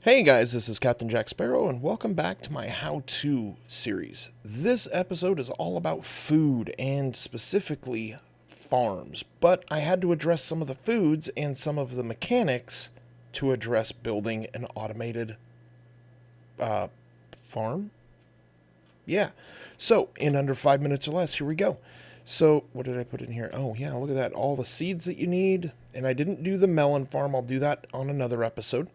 Hey guys, this is CapptJacSparo, and welcome back to my how-to series. This episode is all about food, and specifically farms, but I had to address some of the foods and some of the mechanics to address building an automated farm. Yeah, so in under 5 minutes or less, here we go. So what did I put in here? Oh yeah, look at that, all the seeds that you need, and I didn't do the melon farm. I'll do that on another episode,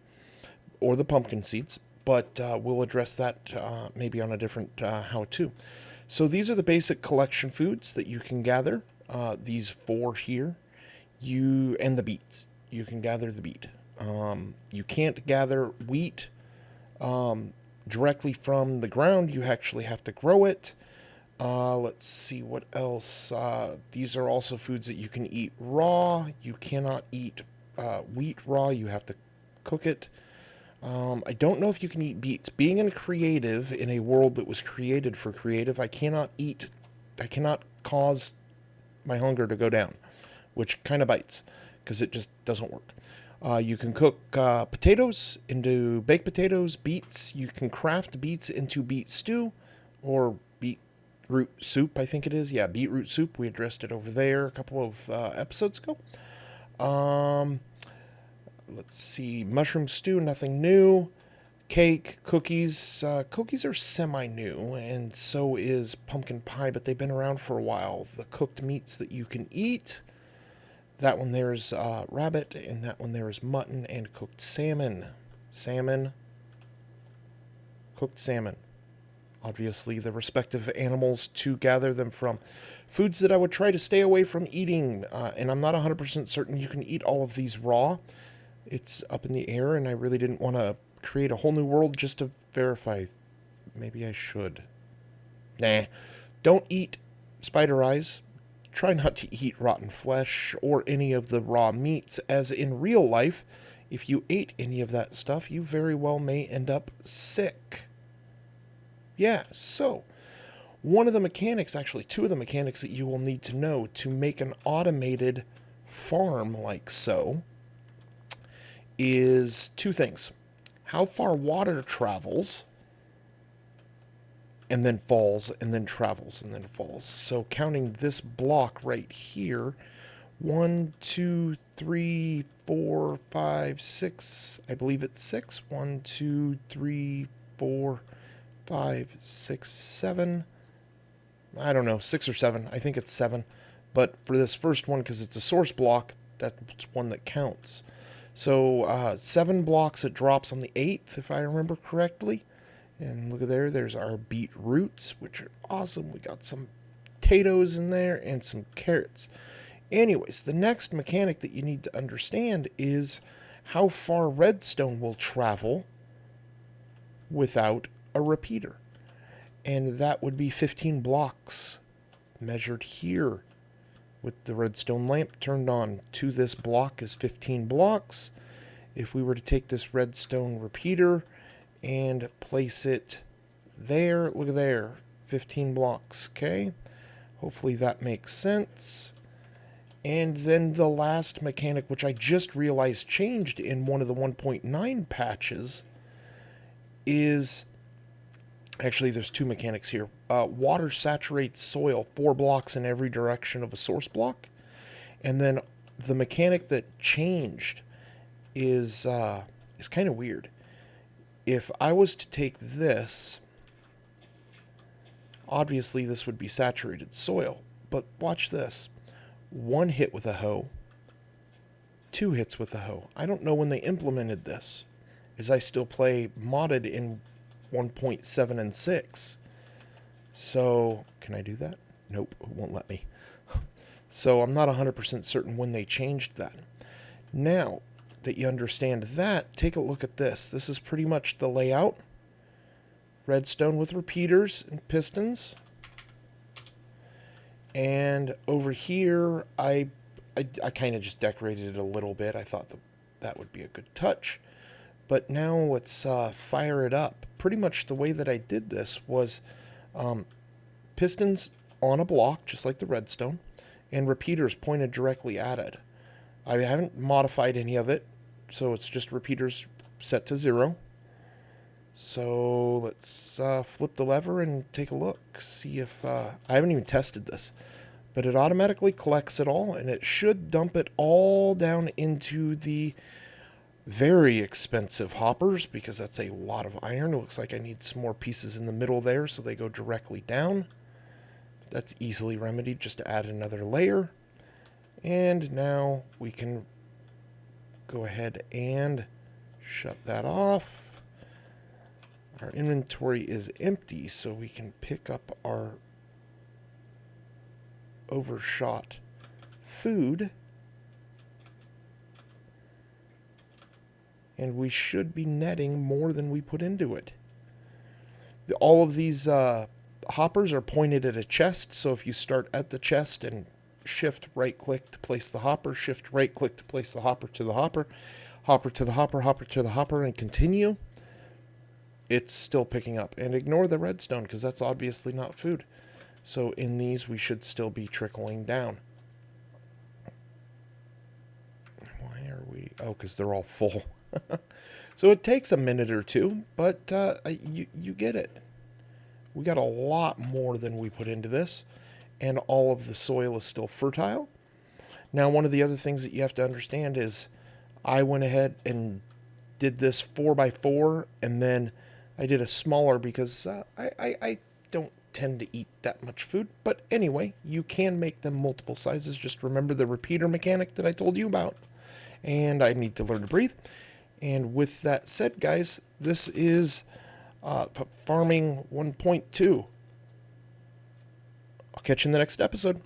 or the pumpkin seeds, but we'll address that maybe on a different how-to. So these are the basic collection foods that you can gather. These four here, and the beets. You can gather the beet. You can't gather wheat directly from the ground. You actually have to grow it. Let's see what else. These are also foods that you can eat raw. You cannot eat wheat raw. You have to cook it. I don't know if you can eat beets. Being in creative, in a world that was created for creative, I cannot cause my hunger to go down, which kind of bites, because it just doesn't work. You can cook potatoes into baked potatoes, beets. You can craft beets into beet stew, or beetroot soup, I think it is. Yeah, beetroot soup. We addressed it over there a couple of episodes ago. Let's see, mushroom stew, nothing new. Cake, cookies. Cookies are semi-new, and so is pumpkin pie, but they've been around for a while. The cooked meats that you can eat. That one there is rabbit, and that one there is mutton and cooked salmon. Cooked salmon. Obviously, the respective animals to gather them from. Foods that I would try to stay away from eating, and I'm not 100% certain you can eat all of these raw. It's up in the air, and I really didn't want to create a whole new world just to verify. Maybe I should. Nah. Don't eat spider eyes. Try not to eat rotten flesh or any of the raw meats, as in real life, if you ate any of that stuff, you very well may end up sick. Yeah, so one of the mechanics, actually two of the mechanics that you will need to know to make an automated farm like so, is two things. How far water travels, and then falls, and then travels, and then falls. So counting this block right here, 1, 2, 3, 4, 5, 6, I believe it's 6. 1, 2, 3, 4, 5, 6, 7. I don't know, 6 or 7. I think it's 7. But for this first one, because it's a source block, that's one that counts. So 7 blocks, it drops on the 8th, if I remember correctly. And look at there, there's our beetroots, which are awesome. We got some potatoes in there and some carrots. Anyways, the next mechanic that you need to understand is how far redstone will travel without a repeater. And that would be 15 blocks measured here. With the redstone lamp turned on to this block is 15 blocks. If we were to take this redstone repeater and place it there, look at there, 15 blocks, okay? Hopefully that makes sense. And then the last mechanic, which I just realized changed in one of the 1.9 patches, is... Actually, there's two mechanics here. Water saturates soil 4 blocks in every direction of a source block. And then the mechanic that changed is kind of weird. If I was to take this, obviously this would be saturated soil. But watch this. 1 hit with a hoe. 2 hits with a hoe. I don't know when they implemented this, as I still play modded in 1.7 and 6. So, can I do that? Nope, it won't let me. So, I'm not 100% certain when they changed that. Now that you understand that, take a look at this. This is pretty much the layout. Redstone with repeaters and pistons. And over here, I kind of just decorated it a little bit. I thought that would be a good touch. But now let's fire it up. Pretty much the way that I did this was pistons on a block, just like the redstone, and repeaters pointed directly at it. I haven't modified any of it, so it's just repeaters set to 0. So let's flip the lever and take a look. See if I haven't even tested this, but it automatically collects it all, and it should dump it all down into the very expensive hoppers, because that's a lot of iron. It looks like I need some more pieces in the middle there so they go directly down. That's easily remedied, just to add another layer. And now we can go ahead and shut that off. Our inventory is empty, so we can pick up our overshot food. And we should be netting more than we put into it. All of these hoppers are pointed at a chest, so if you start at the chest and shift right click to place the hopper, shift right click to place the hopper to the hopper, hopper to the hopper, hopper to the hopper, and continue, it's still picking up. And ignore the redstone, because that's obviously not food. So in these, we should still be trickling down. Why are we... Oh, because they're all full. So it takes a minute or two, but you get it. We got a lot more than we put into this, and all of the soil is still fertile. Now, one of the other things that you have to understand is I went ahead and did this 4x4, and then I did a smaller because I don't tend to eat that much food. But anyway, you can make them multiple sizes. Just remember the repeater mechanic that I told you about. And I need to learn to breathe. And with that said, guys, this is Farming 1.2. I'll catch you in the next episode.